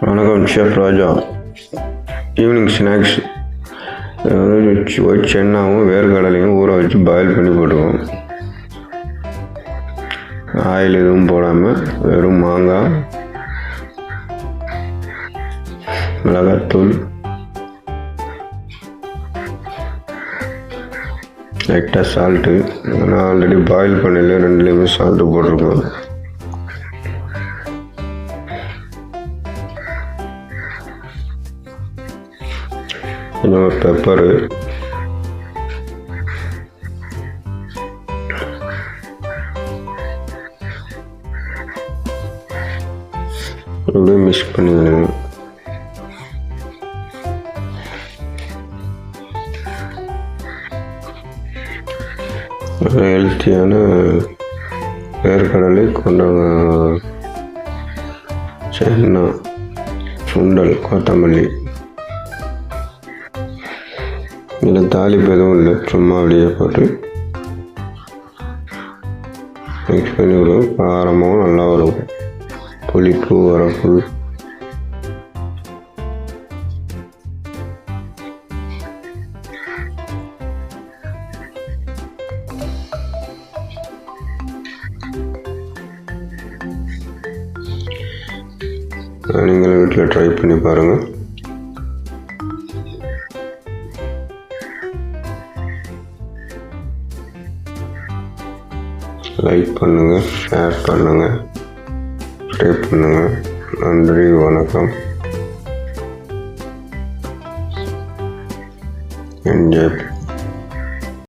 வணக்கம் ஷெஃப் ராஜா. Evening snacks white சென்னாவும் வேர்க்கடலையும் ஊற வச்சு பாயில் பண்ணி போட்டுக்குவோம். ஆயில் எதுவும் போடாமல் வெறும் மாங்காய், மிளகாத்தூள், லைட்டாக சால்ட்டு. நான் ஆல்ரெடி பாயில் பண்ணல, ரெண்டுலேயுமே சால்ட்டு போட்டிருக்கோம். கொஞ்சம் பெப்பரு, அப்படியே மிக்ஸ் பண்ணிக்கணும். ஹெல்த்தியான வேர்க்கடலை கொண்ட சென்னா, சுண்டல், கொத்தமல்லி. இதில் தாளிப்பு எதுவும் இல்லை, சும்மா அப்படியே போட்டு மிக்ஸ் பண்ணி விடுவோம். காரமாகவும் நல்லா வரும், புளிப்பு வரப்பு. நீங்களும் வீட்டில் ட்ரை பண்ணி பாருங்கள். லைக் பண்ணுங்கள், ஷேர் பண்ணுங்கள், சப்ஸ்கிரைப் பண்ணுங்கள். நன்றி, வணக்கம். என்ஜாய்.